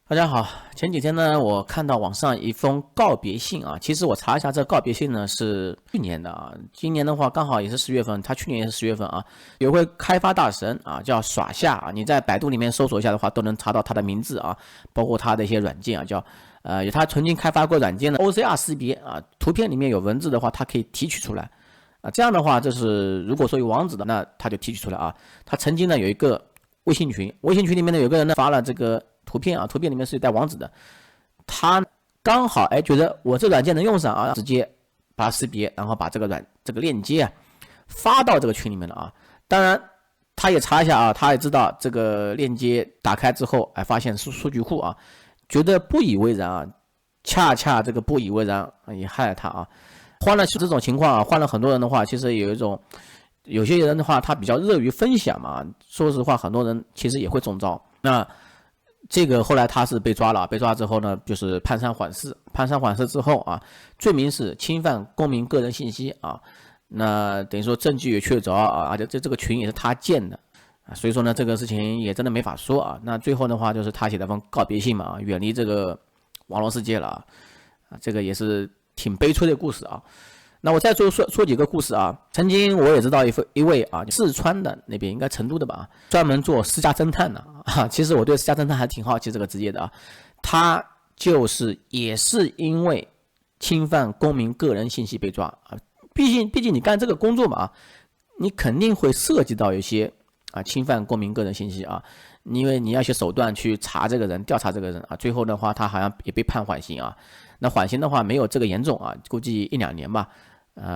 大家好，前几天呢，我看到网上一封告别信啊。其实我查一下，这告别信呢是去年的啊。今年的话刚好也是10月份，他去年也是10月份啊。有位开发大神啊，叫耍夏啊，你在百度里面搜索一下的话，都能查到他的名字啊，包括他的一些软件啊，他曾经开发过软件的 OCR 识别啊，图片里面有文字的话，它可以提取出来啊。这样的话，就是如果说有网址的，那他就提取出来啊。他曾经呢有一个微信群，微信群里面呢有个人呢发了这个图片啊，图片里面是带网址的，他刚好觉得我这软件能用上啊，直接把它识别，然后把这个链接啊发到这个群里面了啊。当然他也查一下啊，他也知道这个链接打开之后，发现是数据库啊，觉得不以为然啊，恰恰这个不以为然也害了他啊。换了这种情况啊，换了很多人的话，其实有些人的话，他比较热于分享嘛，说实话，很多人其实也会中招。那这个后来他是被抓了，被抓之后呢，就是判3缓4，判3缓4之后啊，罪名是侵犯公民个人信息啊，那等于说证据也确凿啊，而且这个群也是他建的啊，所以说呢，这个事情也真的没法说啊。那最后的话，就是他写了封告别信嘛，远离这个网络世界了啊，这个也是挺悲催的故事啊。那我再说几个故事啊。曾经我也知道一位啊，四川的那边应该成都的吧，专门做私家侦探的啊。其实我对私家侦探还挺好奇这个职业的啊。他也是因为侵犯公民个人信息被抓啊。毕竟你干这个工作嘛，你肯定会涉及到一些侵犯公民个人信息啊。因为你要一些手段去查这个人，调查这个人啊。最后的话，他好像也被判缓刑啊。那缓刑的话没有这个严重啊，估计1-2年吧。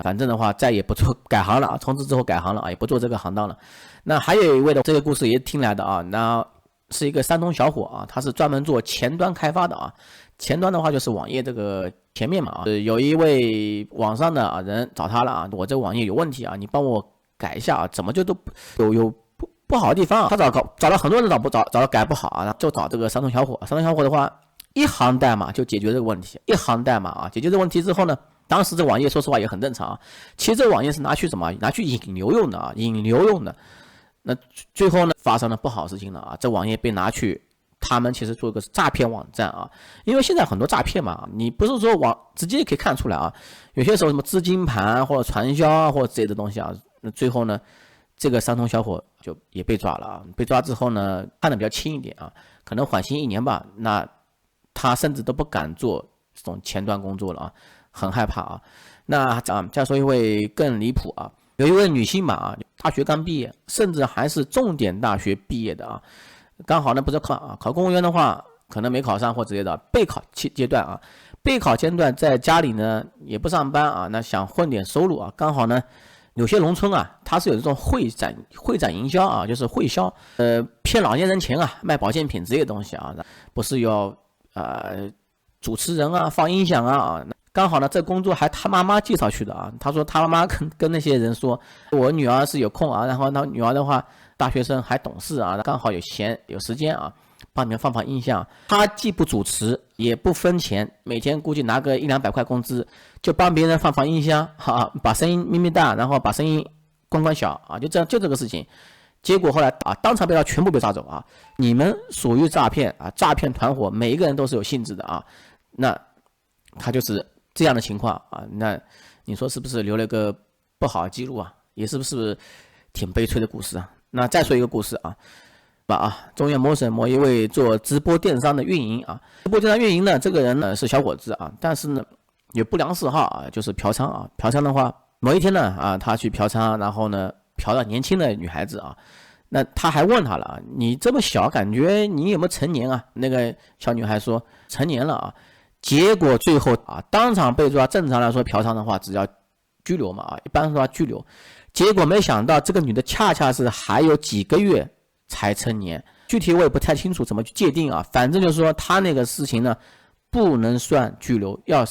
反正的话再也不做，改行了啊，从此之后改行了啊，也不做这个行当了。那还有一位的这个故事也听来的啊，那是一个山东小伙啊，他是专门做前端开发的啊。前端的话就是网页这个前面嘛啊，有一位网上的人找他了啊，我这个网页有问题啊，你帮我改一下啊，怎么就都有不好的地方啊。他找了很多人找改不好啊，就找这个山东小伙。山东小伙的话，一行代码就解决这个问题，一行代码啊，解决这个问题之后呢，当时这网页说实话也很正常啊。其实这个网页是拿去什么？拿去引流用的啊，引流用的。那最后呢，发生了不好事情了啊，这网页被拿去，他们其实做一个诈骗网站啊。因为现在很多诈骗嘛，你不是说直接可以看出来啊，有些时候什么资金盘或者传销啊或者这类的东西啊，那最后呢，这个山东小伙就也被抓了啊。被抓之后呢，判的比较轻一点啊，可能缓刑1年吧。那他甚至都不敢做这种前端工作了啊，很害怕啊。那再说一位更离谱啊，有一位女性嘛啊，大学刚毕业，甚至还是重点大学毕业的啊，刚好呢不是考公务员的话，可能没考上或之类的，备考阶段啊，备考阶段在家里呢也不上班啊，那想混点收入啊，刚好呢。有些农村啊，它是有这种会展营销啊，就是会销，骗老年人钱啊，卖保健品这些东西啊，不是要主持人啊，放音响啊，刚好呢，这工作还他妈妈介绍去的啊。他说他妈妈跟那些人说，我女儿是有空啊，然后他女儿的话，大学生还懂事啊，刚好有时间啊，帮你们放音响。他既不主持，也不分钱，每天估计拿个100-200块工资，就帮别人放音箱，把声音咪咪大，然后把声音关小啊，就这个事情。结果后来当场全部被抓走啊！你们属于诈骗啊，诈骗团伙，每一个人都是有性质的啊。那他就是这样的情况啊，那你说是不是留了个不好的记录啊？也是不是挺悲催的故事啊？那再说一个故事啊，中原某省某一位做直播电商的运营啊，直播电商运营呢，这个人呢是小伙子啊，但是呢有不良嗜好啊，就是嫖娼啊。嫖娼的话，某一天呢他去嫖娼，然后呢嫖到年轻的女孩子啊。那他还问他了，你这么小，感觉你有没有成年啊？那个小女孩说成年了啊。结果最后当场被抓。正常来说嫖娼的话只要拘留嘛一般说拘留。结果没想到这个女的恰恰是还有几个月才成年，具体我也不太清楚怎么去界定啊。反正就是说他那个事情呢不能算拘留，要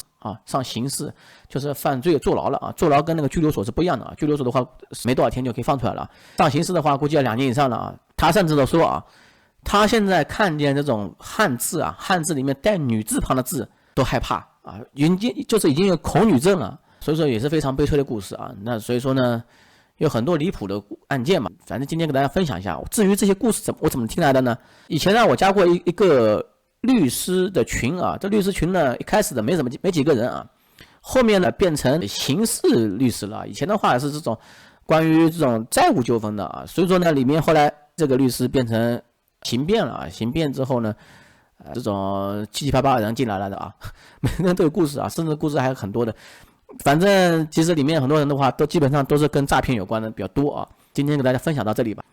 上刑事，就是犯罪坐牢了啊。坐牢跟那个拘留所是不一样的啊，拘留所的话没多少天就可以放出来了，上刑事的话估计要2年以上了啊。他甚至都说啊，他现在看见这种汉字啊，汉字里面带女字旁的字都害怕啊，已经有恐女症了。所以说也是非常悲催的故事啊。那所以说呢，有很多离谱的案件嘛，反正今天给大家分享一下。至于这些故事我怎么听来的呢？以前呢，我加过一个律师的群啊，这律师群呢，一开始的没几个人啊，后面呢变成刑事律师了。以前的话是这种关于这种债务纠纷的啊，所以说呢，里面后来这个律师变成刑辩了啊，刑辩之后呢，这种七七八八的人进来了的啊，每个人都有故事啊，甚至故事还有很多的。反正其实里面很多人的话，都基本上都是跟诈骗有关的比较多啊。今天给大家分享到这里吧。